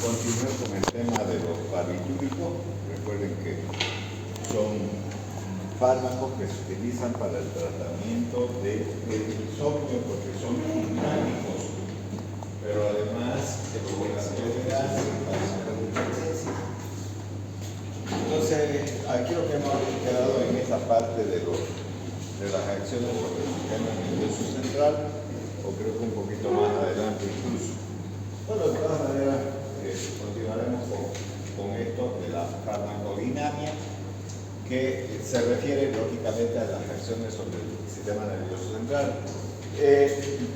continuar con el tema de los barbitúricos. Recuerden que son fármacos que se utilizan para el tratamiento del insomnio porque son dinámicos, pero además de provocación Entonces, aquí lo que hemos quedado en esta parte de las acciones sobre el sistema nervioso central, o creo que un poquito más adelante incluso. Bueno, de todas maneras, continuaremos con esto de la farmacodinamia, que se refiere lógicamente a las acciones sobre el sistema nervioso central.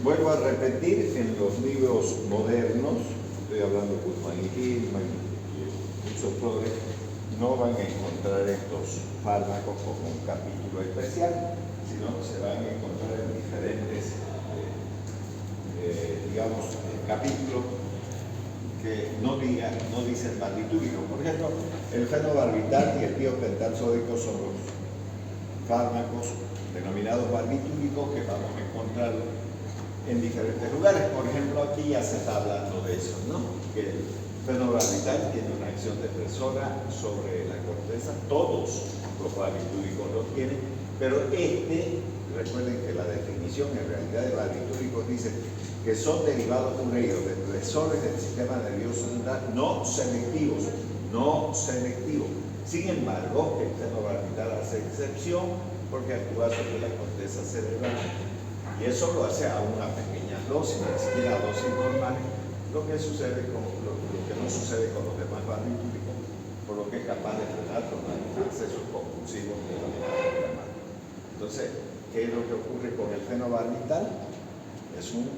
Vuelvo a repetir, en los libros modernos, estoy hablando de Guzmán y Gilman y muchos flores, no van a encontrar estos fármacos como un capítulo especial, sino se van a encontrar en diferentes, capítulos que no dicen barbitúricos. Por ejemplo, el fenobarbital y el tiopental sódico son los fármacos denominados barbitúricos que vamos a encontrar en diferentes lugares. Por ejemplo, aquí ya se está hablando de eso, ¿no? Que el fenobarbital tiene una acción depresora sobre la corteza. Todos los barbitúricos lo tienen, pero recuerden que la definición en realidad de barbitúricos dice que son derivados ureidos de depresores del sistema nervioso central no selectivos. Sin embargo, el fenobarbital hace excepción porque actúa sobre la corteza cerebral. Y eso lo hace a una pequeña dosis, ni siquiera a dosis normales, lo que no sucede con los demás barbitúricos, por lo que es capaz de frenar los accesos compulsivos de la mente. Entonces, ¿qué es lo que ocurre con el fenobarbital? Es un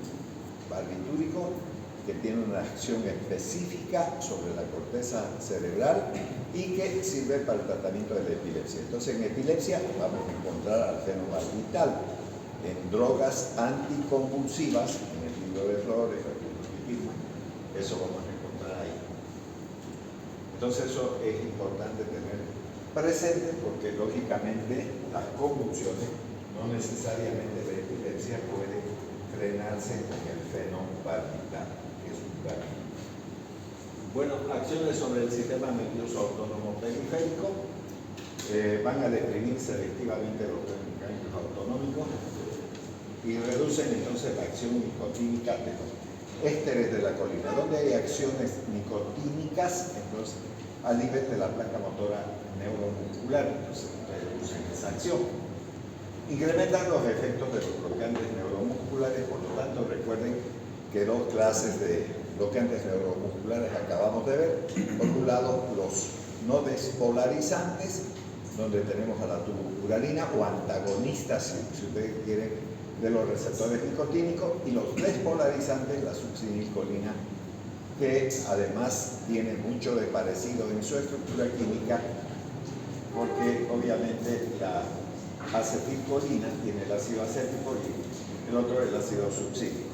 barbitúrico que tiene una acción específica sobre la corteza cerebral y que sirve para el tratamiento de la epilepsia. Entonces, en epilepsia vamos a encontrar al fenobarbital. En drogas anticonvulsivas, en el libro de Flores, eso vamos a encontrar ahí. Entonces, eso es importante tener presente porque, lógicamente, las convulsiones, no necesariamente la epilepsia, puede frenarse con el fenobarbital, que es un barbitúrico. Bueno, acciones sobre el sistema nervioso autónomo periférico van a deprimir selectivamente los ganglios autonómicos y reducen entonces la acción nicotínica de los ésteres de la colina. Donde hay acciones nicotínicas, entonces, a nivel de la placa motora neuromuscular, entonces reducen esa acción. Incrementan los efectos de los bloqueantes neuromusculares, por lo tanto, recuerden que dos clases de bloqueantes neuromusculares acabamos de ver. Por un lado, los no despolarizantes, donde tenemos a la tubulurina, o antagonistas, si ustedes quieren, de los receptores nicotínicos, y los despolarizantes, la succinilcolina, que además tiene mucho de parecido en su estructura química, porque obviamente la acetilcolina tiene el ácido acético y el otro el ácido succínico.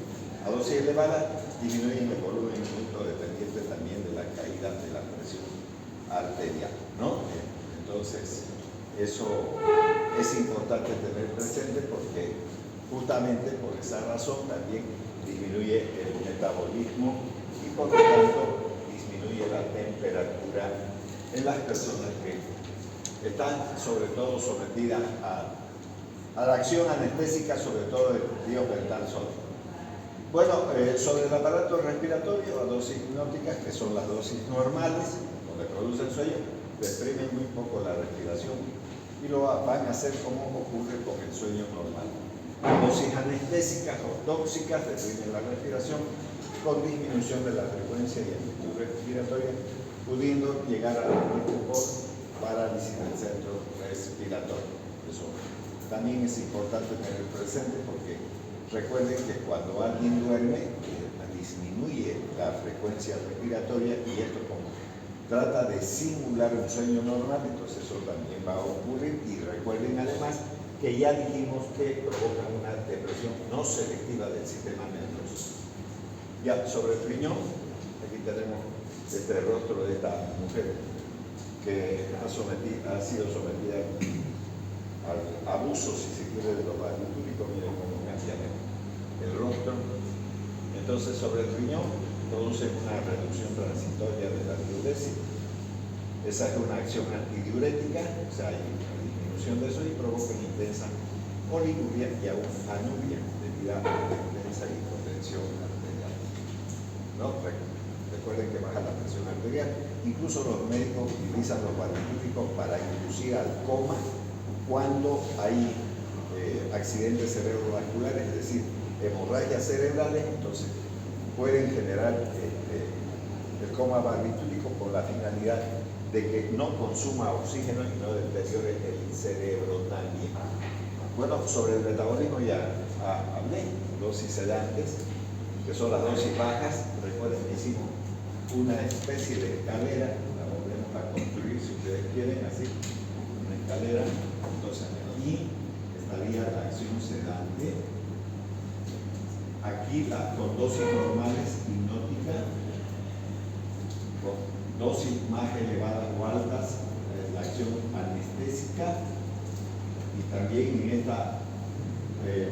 A dosis elevada disminuyen el volumen minuto dependiente también de la caída de la presión arterial, ¿no? Entonces, eso es importante tener presente porque justamente por esa razón también disminuye el metabolismo y por lo tanto disminuye la temperatura en las personas que están sobre todo sometidas a la acción anestésica, sobre todo del tiopental sódico. Bueno, sobre el aparato respiratorio, a dosis hipnóticas, que son las dosis normales, donde producen sueño, deprimen muy poco la respiración y lo van a hacer como ocurre con el sueño normal. Dosis anestésicas o tóxicas deprimen la respiración con disminución de la frecuencia y amplitud respiratoria, pudiendo llegar a la muerte por parálisis del centro respiratorio. Eso también es importante tener presente porque recuerden que cuando alguien duerme disminuye la frecuencia respiratoria y esto como trata de simular un sueño normal, entonces eso también va a ocurrir. Y recuerden además que ya dijimos que provoca una depresión no selectiva del sistema nervioso. Ya, sobre el riñón, aquí tenemos este rostro de esta mujer que ha sido sometida al abuso, si se quiere, de los barbitúricos. Miren cómo cambia el rostro. Entonces, sobre el riñón produce una reducción transitoria de la diuresis. Esa es una acción antidiurética, o sea, hay una disminución de eso y provoca una intensa oliguria y aún anuria debido a una intensa hipotensión arterial. ¿No? Recuerden que baja la presión arterial. Incluso los médicos utilizan los barbitúricos para inducir al coma cuando hay accidentes cerebrovasculares, es decir, hemorragias cerebrales. Entonces pueden generar el coma barbitúrico con la finalidad de que no consuma oxígeno y no deteriore el cerebro también. Bueno, sobre el metabolismo ya hablé, dosis sedantes, que son las dosis bajas. Recuerden que hicimos una especie de escalera, la volvemos a construir si ustedes quieren, así, una escalera. Entonces aquí estaría la acción sedante, aquí con dosis normales hipnóticas, con dosis más elevadas o altas, la acción anestésica, y también en esta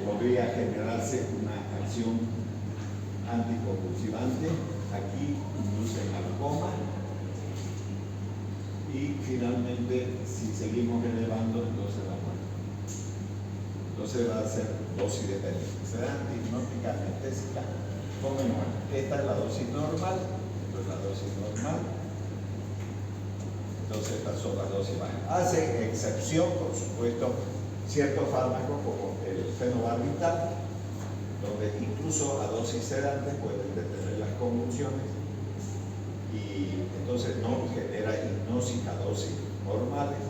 podría generarse una acción anticonvulsivante. Aquí inducen al coma y finalmente, si seguimos elevando, entonces la muerte. Entonces va a ser dosis dependiente, sedante, hipnótica, anestésica, coma y muerte. Esta es la dosis normal, esto es la dosis normal. Entonces estas son las dosis bajas. Hace excepción, por supuesto, ciertos fármacos como el fenobarbital, donde incluso a dosis sedantes pueden detener las convulsiones y entonces no genera hipnosis a dosis normales,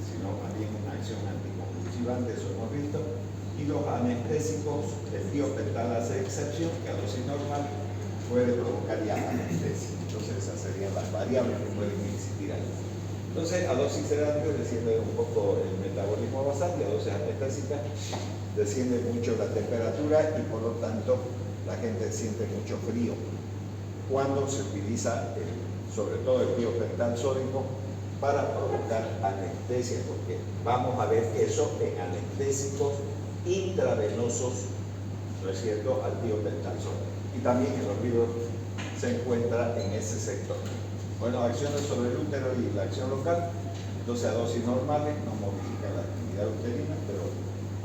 sino más bien una acción anticonvulsivante, eso hemos visto. Y los anestésicos, el tiopental hace excepción, que a dosis normal puede provocar ya anestesia. Entonces esas serían las variables que pueden existir ahí. Entonces, a dosis sedante desciende un poco el metabolismo basal y a dosis anestésicas desciende mucho la temperatura y por lo tanto la gente siente mucho frío. Cuando se utiliza sobre todo el tiopental sódico para provocar anestesia, porque vamos a ver eso en anestésicos intravenosos, ¿no es cierto?, al tiopental sódico. Y también en los libros se encuentra en ese sector. Bueno, acciones sobre el útero y la acción local. Entonces, a dosis normales no modifica la actividad uterina, pero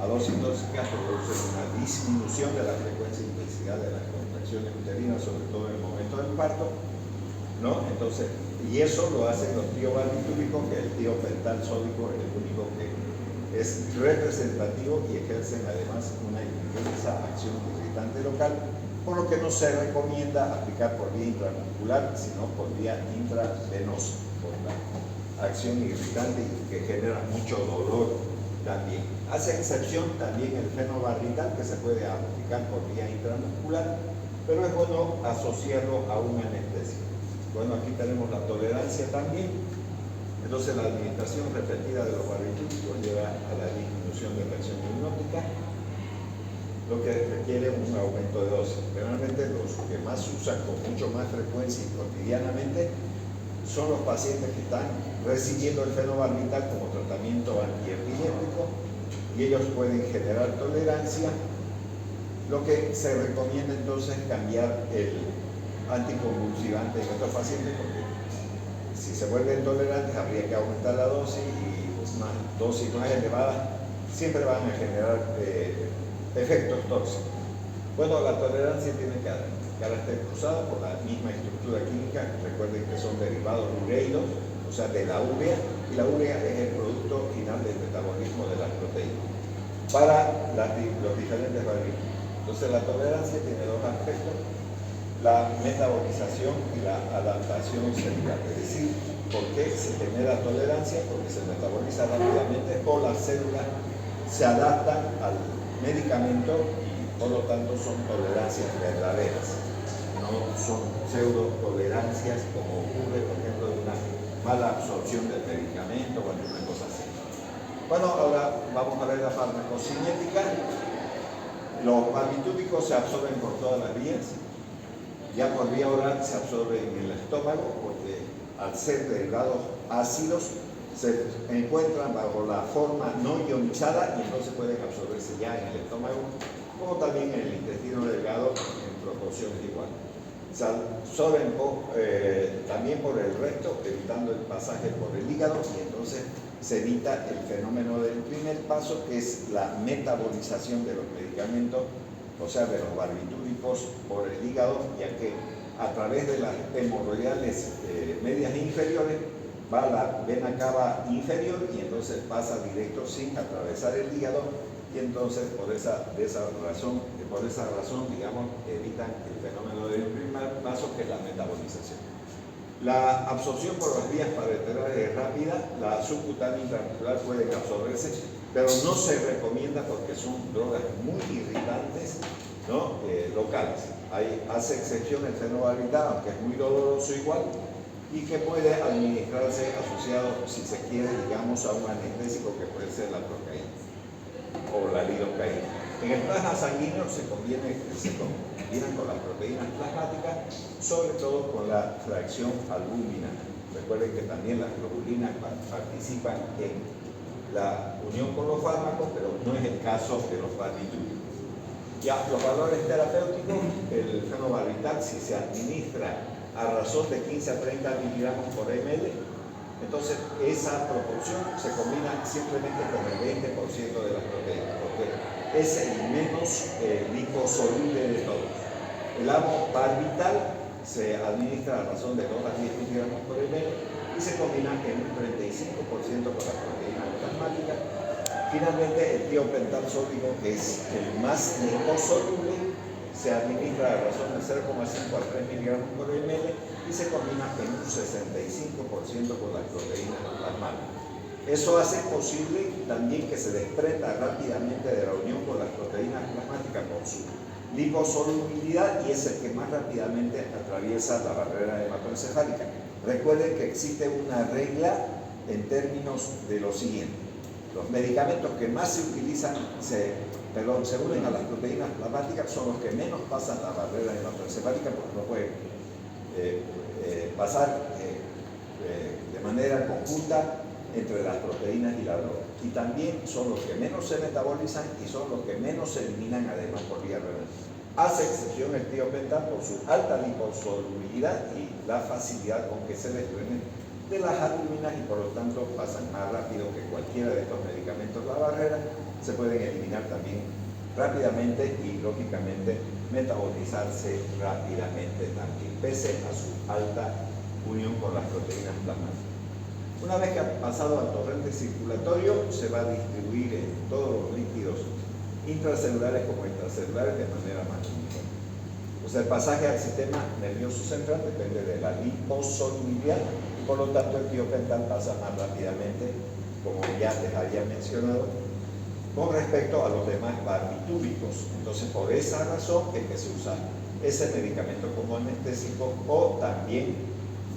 a dosis tóxicas produce una disminución de la frecuencia e intensidad de las contracciones uterinas, sobre todo en el momento del parto, ¿no? Entonces, y eso lo hacen los tiobarbitúricos, que el tiopental sódico es el único que es representativo y ejercen además una intensa acción irritante local, por lo que no se recomienda aplicar por vía intramuscular, sino por vía intravenosa, por la acción irritante y que genera mucho dolor también. Hace excepción también el fenobarbital, que se puede aplicar por vía intramuscular, pero es bueno asociarlo a una anestesia. Bueno, aquí tenemos la tolerancia también. Entonces, la administración repetida de los barbitúricos lleva a la disminución de la acción hipnótica, lo que requiere un aumento de dosis. Generalmente los que más usan con mucho más frecuencia y cotidianamente son los pacientes que están recibiendo el fenobarbital como tratamiento antiepiléptico y ellos pueden generar tolerancia. Lo que se recomienda entonces es cambiar el anticonvulsivante en estos pacientes, porque si se vuelven tolerantes habría que aumentar la dosis y más dosis más elevadas siempre van a generar efectos tóxicos. Bueno, la tolerancia tiene carácter cruzado por la misma estructura química. Recuerden que son derivados ureidos, o sea, de la urea, y la urea es el producto final del metabolismo de las proteínas para los diferentes barbitúricos. Entonces, la tolerancia tiene dos aspectos: la metabolización y la adaptación celular. Es decir, ¿por qué se genera tolerancia? Porque se metaboliza rápidamente o las células se adaptan al medicamento y por lo tanto son tolerancias verdaderas, no son pseudo tolerancias como ocurre, por ejemplo, de una mala absorción del medicamento o alguna cosa así. Bueno, ahora vamos a ver la farmacocinética. Los barbitúricos se absorben por todas las vías. Ya por vía oral se absorben en el estómago, porque al ser derivados ácidos se encuentran bajo la forma no ionizada y entonces pueden absorberse ya en el estómago, como también en el intestino delgado, en proporciones iguales. Se absorben también por el recto, evitando el pasaje por el hígado, y entonces se evita el fenómeno del primer paso, que es la metabolización de los medicamentos, o sea, de los barbitúricos por el hígado, ya que a través de las hemorroidales medias e inferiores va a la vena cava inferior y entonces pasa directo sin atravesar el hígado, y entonces por esa razón, digamos, evitan el fenómeno del primer paso, que es la metabolización. La absorción por las vías parenterales es rápida, la subcutánea intramuscular puede absorberse, pero no se recomienda porque son drogas muy irritantes, ¿no? Locales. Hace excepción el fenobarbital, aunque es muy doloroso igual, y que puede administrarse asociado, si se quiere, digamos, a un anestésico que puede ser la procaína o la lidocaína. En el plasma sanguíneo se combinan con las proteínas plasmáticas, sobre todo con la fracción albúmina. Recuerden que también las globulinas participan en la unión con los fármacos, pero no es el caso de los barbitúricos. Ya los valores terapéuticos, el fenobarbital, si se administra a razón de 15 a 30 miligramos por ml, entonces esa proporción se combina simplemente con el 20% de las proteínas, porque es el menos liposoluble de todos. El amobarbital se administra a razón de 2 a 10 miligramos por ml y se combina en un 35% con las proteínas plasmáticas. Finalmente, el tiopental sódico, que es el más liposoluble, se administra a razón de 0,5 a 3 miligramos por ml y se combina en un 65% con las proteínas plasmáticas. Eso hace posible también que se desprenda rápidamente de la unión con las proteínas plasmáticas por su liposolubilidad, y es el que más rápidamente atraviesa la barrera hematoencefálica. Recuerden que existe una regla en términos de lo siguiente: los medicamentos que más se utilizan, se unen a las proteínas plasmáticas, son los que menos pasan la barrera hematoencefálica, porque no pueden pasar de manera conjunta entre las proteínas y la droga. Y también son los que menos se metabolizan y son los que menos se eliminan, además, por vía renal. Hace excepción el tiopental por su alta liposolubilidad y la facilidad con que se desprenden de las albuminas, y por lo tanto pasan más rápido que cualquiera de estos medicamentos la barrera. Se pueden eliminar también rápidamente y, lógicamente, metabolizarse rápidamente también, pese a su alta unión con las proteínas plasmáticas. Una vez que ha pasado al torrente circulatorio, se va a distribuir en todos los líquidos intracelulares como extracelulares de manera más uniforme. Pues el pasaje al sistema nervioso central depende de la liposolubilidad, y por lo tanto el tiopental pasa más rápidamente, como ya les había mencionado, con respecto a los demás barbitúricos. Entonces, por esa razón es que se usa ese medicamento como anestésico, o también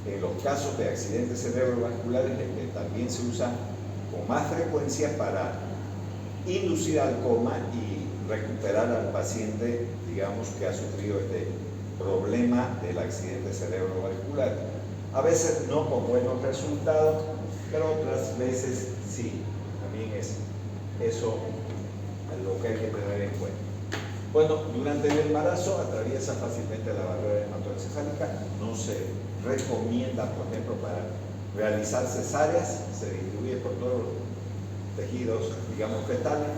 en los casos de accidentes cerebrovasculares, que también se usa con más frecuencia para inducir al coma y recuperar al paciente, digamos, que ha sufrido este problema del accidente cerebrovascular. A veces no con buenos resultados, pero otras veces sí. También es eso lo que hay que tener en cuenta. Bueno, durante el embarazo atraviesa fácilmente la barrera hematoencefálica. No se recomienda, por ejemplo, para realizar cesáreas, se distribuye por todos los tejidos, digamos, fetales,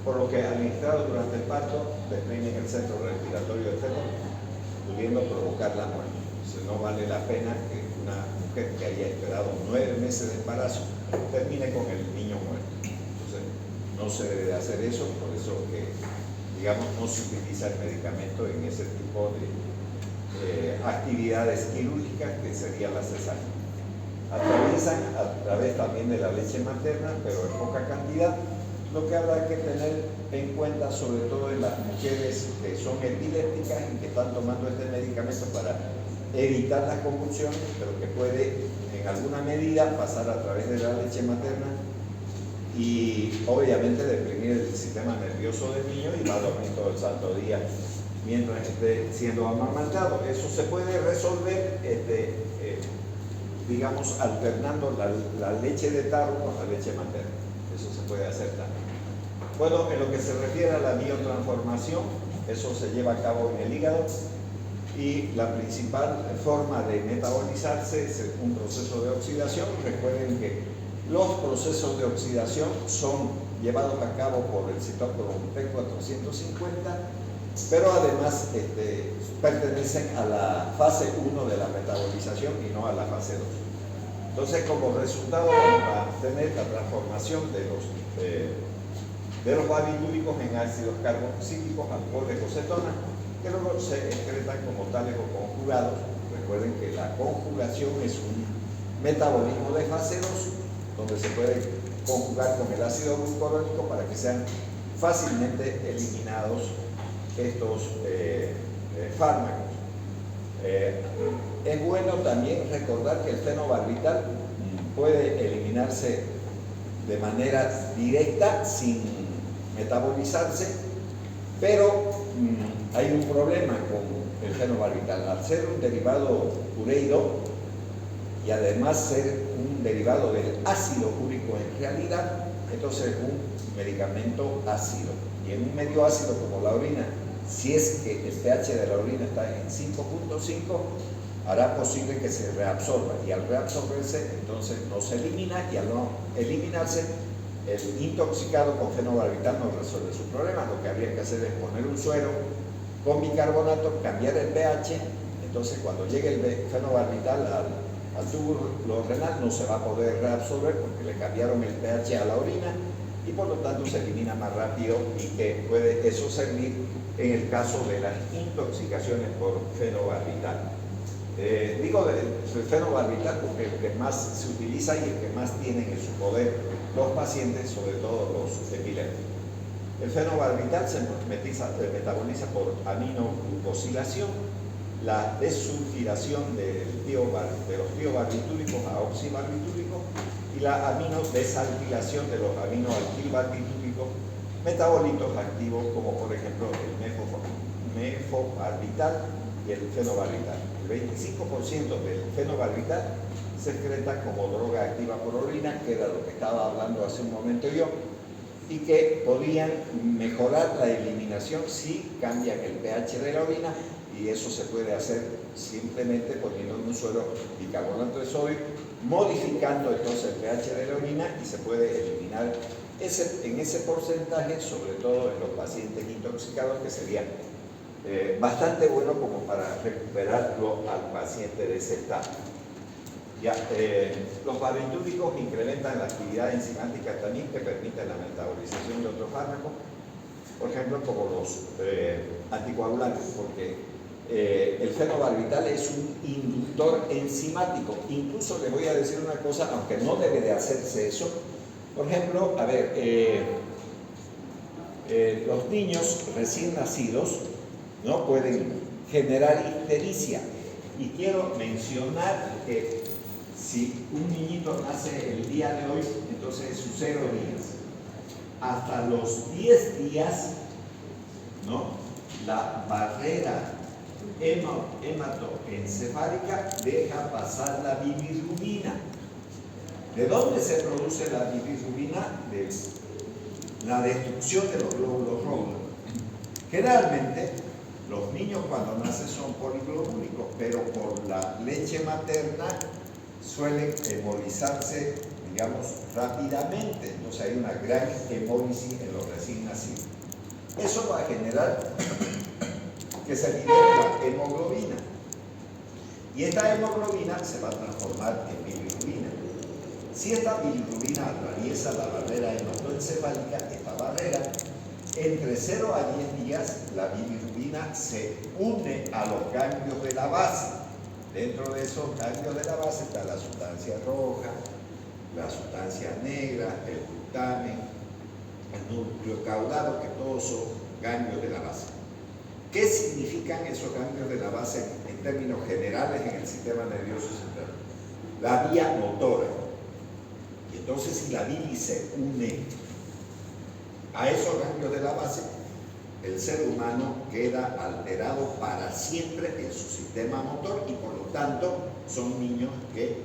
por lo que administrado durante el parto deprimen el centro respiratorio del feto, pudiendo provocar la muerte. Entonces, no vale la pena que una mujer que haya esperado 9 meses de embarazo termine con el niño muerto. Entonces, no se debe hacer eso, por eso que, digamos, no se utiliza el medicamento en ese tipo de actividades quirúrgicas, que sería la cesárea. Atraviesan a través también de la leche materna, pero en poca cantidad, lo que habrá que tener en cuenta, sobre todo en las mujeres que son epilépticas y que están tomando este medicamento para evitar las convulsiones, pero que puede en alguna medida pasar a través de la leche materna y obviamente deprimir el sistema nervioso del niño, y va a dormir todo el santo día mientras esté siendo amamantado. Eso se puede resolver, digamos, alternando la leche de tarro con la leche materna. Eso se puede hacer también. Bueno, en lo que se refiere a la biotransformación, Eso se lleva a cabo en el hígado y la principal forma de metabolizarse es un proceso de oxidación. Recuerden que los procesos de oxidación son llevados a cabo por el citócromo P450, pero además pertenecen a la fase 1 de la metabolización y no a la fase 2. Entonces, como resultado vamos a tener la transformación de los barbitúricos en ácidos carboxílicos, alcoholes o cetonas, que luego se excretan como tales o conjugados. Recuerden que la conjugación es un metabolismo de fase 2, donde se puede conjugar con el ácido glucurónico para que sean fácilmente eliminados estos fármacos. Es bueno también recordar que el fenobarbital puede eliminarse de manera directa sin metabolizarse, pero hay un problema con el fenobarbital. Al ser un derivado ureido y además ser un derivado del ácido úrico en realidad, entonces es un medicamento ácido. Y en un medio ácido como la orina, si es que el pH de la orina está en 5.5, hará posible que se reabsorba, y al reabsorberse entonces no se elimina, y al no eliminarse, el intoxicado con fenobarbital no resuelve su problema. Lo que habría que hacer es poner un suero con bicarbonato, cambiar el pH. Entonces cuando llegue el fenobarbital al túbulo renal no se va a poder reabsorber porque le cambiaron el pH a la orina, y por lo tanto se elimina más rápido, y que puede eso servir en el caso de las intoxicaciones por fenobarbital. Digo del fenobarbital porque es el que más se utiliza y el que más tienen en su poder los pacientes, sobre todo los epilépticos. El fenobarbital se metaboliza por aminoglucosilación, la desulfiración de los tiobarbitúricos a oxibarbitúricos y la aminodesalquilación de los aminoalquilbarbitúricos, metabolitos activos como por ejemplo el mefobarbital y el fenobarbital. El 25% del fenobarbital se excreta como droga activa por orina, que era lo que estaba hablando hace un momento yo, y que podían mejorar la eliminación si cambian el pH de la orina, y eso se puede hacer simplemente poniendo en un suero bicarbonato de sodio, modificando entonces el pH de la orina, y se puede eliminar en ese porcentaje, sobre todo en los pacientes intoxicados, que sería bastante bueno como para recuperarlo al paciente de ese estado. Ya, los barbitúricos incrementan la actividad enzimática también, que permite la metabolización de otros fármacos, por ejemplo como los anticoagulantes, porque el fenobarbital es un inductor enzimático. Incluso le voy a decir una cosa, aunque no debe de hacerse eso. Por ejemplo, a ver, los niños recién nacidos no pueden generar ictericia, y quiero mencionar que si un niñito nace el día de hoy, entonces sus 0 días, hasta los 10 días, ¿no?, la barrera hematoencefálica deja pasar la bilirrubina. ¿De dónde se produce la bilirrubina? De la destrucción de los glóbulos rojos. Generalmente los niños cuando nacen son poliglobúlicos, pero por la leche materna suelen hemolizarse, digamos, rápidamente. Entonces hay una gran hemólisis en los recién nacidos. Eso va a generar que se libere la hemoglobina, y esta hemoglobina se va a transformar en bilirrubina. Si esta bilirrubina atraviesa la barrera hematoencefálica, esta barrera, entre 0 a 10 días, la bilirrubina se une a los ganglios de la base. Dentro de esos ganglios de la base está la sustancia roja, la sustancia negra, el glutamen, el núcleo caudado, que todos son ganglios de la base. ¿Qué significan esos ganglios de la base en términos generales en el sistema nervioso central? La vía motora. Y entonces, si la bilis se une a esos ganglios de la base, el ser humano queda alterado para siempre en su sistema motor, y por lo tanto son niños que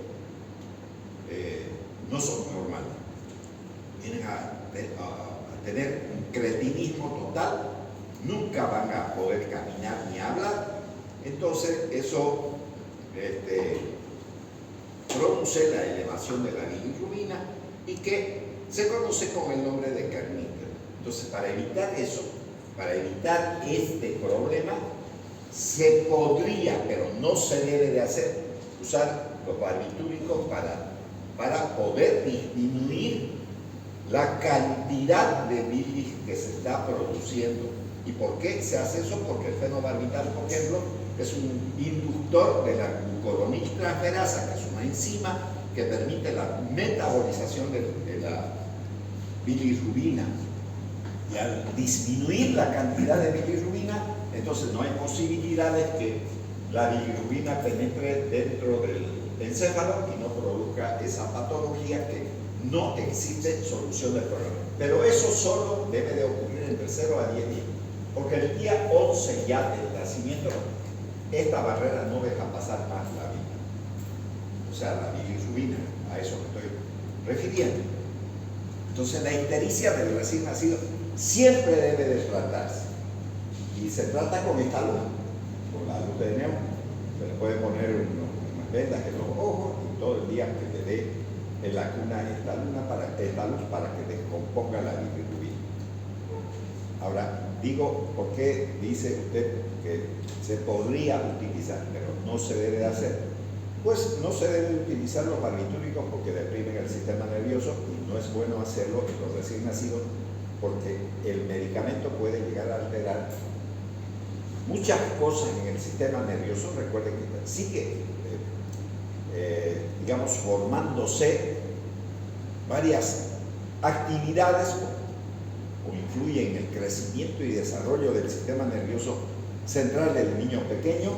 no son normales. Vienen a tener un cretinismo total, nunca van a poder caminar ni hablar. Entonces eso produce la elevación de la bilirrubina y que se conoce con el nombre de Kernicterus. Entonces, para evitar eso, para evitar este problema, se podría, pero no se debe de hacer, usar los barbitúricos para poder disminuir la cantidad de bilis que se está produciendo. ¿Y por qué se hace eso? Porque el fenobarbital, por ejemplo, es un inductor de la glucuroniltransferasa, que es una enzima que permite la metabolización de la bilirrubina. Y al disminuir la cantidad de bilirrubina, entonces no hay posibilidades que la bilirrubina penetre dentro del encéfalo y no produzca esa patología que no existe solución del problema. Pero eso solo debe de ocurrir entre 0 a 10 días, porque el día 11 ya del nacimiento, esta barrera no deja pasar más la vida. O sea, la bilirrubina, a eso me estoy refiriendo. Entonces, la ictericia del recién nacido siempre debe de tratarse. Y se trata con esta luz, con la luz de neón. Se le puede poner unas vendas en los ojos y todo el día que le dé en la cuna esta luz para que descomponga la bilirrubina. Ahora, digo, ¿por qué dice usted que se podría utilizar, pero no se debe de hacer? Pues no se debe utilizar los barbitúricos porque deprimen el sistema nervioso y no es bueno hacerlo en los recién nacidos porque el medicamento puede llegar a alterar muchas cosas en el sistema nervioso. Recuerden que sigue, digamos, formándose varias actividades o influyen en el crecimiento y desarrollo del sistema nervioso central del niño pequeño,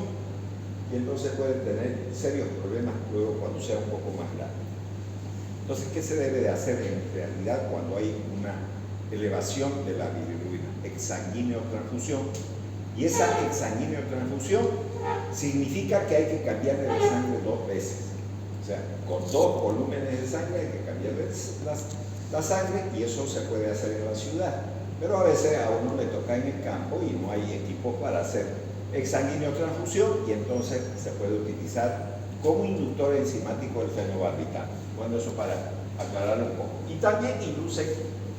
y entonces pueden tener serios problemas luego cuando sea un poco más grande. Entonces, ¿qué se debe de hacer en realidad cuando hay una elevación de la bilirrubina? Exsanguíneo-transfusión. Y esa exsanguíneo-transfusión significa que hay que cambiarle la sangre 2 veces. O sea, con 2 volúmenes de sangre hay que cambiarle la sangre, y eso se puede hacer en la ciudad. Pero a veces a uno le toca en el campo y no hay equipos para hacer exsanguíneo-transfusión, y entonces se puede utilizar como inductor enzimático el fenobarbital. Bueno, eso para aclarar un poco. Y también induce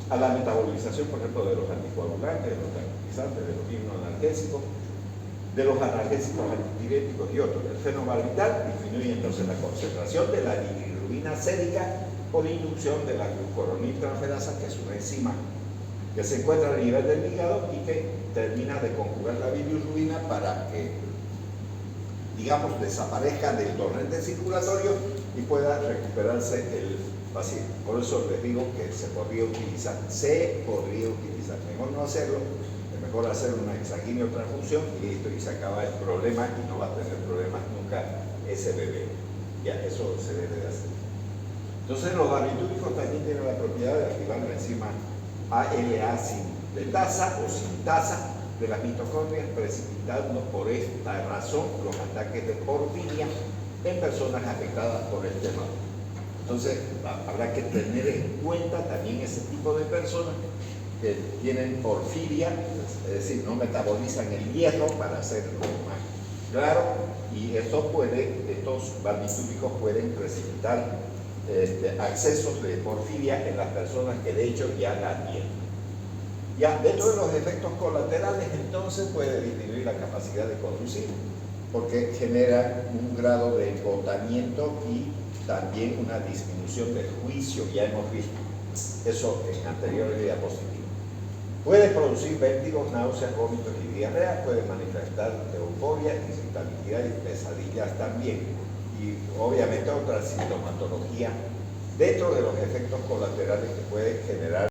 a la metabolización, por ejemplo, de los anticoagulantes, de los tranquilizantes, de los hipnoanalgésicos, de los analgésicos antipiréticos y otros. El fenobarbital disminuye entonces la concentración de la bilirrubina sérica por inducción de la glucuroniltransferasa, que es una enzima que se encuentra a nivel del hígado y que termina de conjugar la bilirrubina para que, digamos, desaparezca del torrente circulatorio y pueda recuperarse el paciente. Por eso les digo que se podría utilizar, mejor no hacerlo, es mejor hacer una exsanguíneo-transfusión y listo, y se acaba el problema y no va a tener problemas nunca ese bebé. Ya, eso se debe de hacer. Entonces, los barbitúricos también tienen la propiedad de activar la enzima ALA sintetasa o sintasa de las mitocondrias, precipitando por esta razón los ataques de porfiria en personas afectadas por el tema. Entonces, habrá que tener en cuenta también ese tipo de personas que tienen porfiria, es decir, no metabolizan el hierro, para hacerlo más claro, y estos barbitúricos pueden precipitar accesos de porfiria en las personas que de hecho ya la tienen. Ya dentro de los efectos colaterales, entonces puede disminuir la capacidad de conducir, porque genera un grado de embotamiento y también una disminución del juicio. Ya hemos visto eso en anteriores diapositivas. Puede producir vértigos, náuseas, vómitos y diarrea, puede manifestar euforia, irritabilidad y pesadillas también. Y obviamente otra sintomatología dentro de los efectos colaterales que puede generar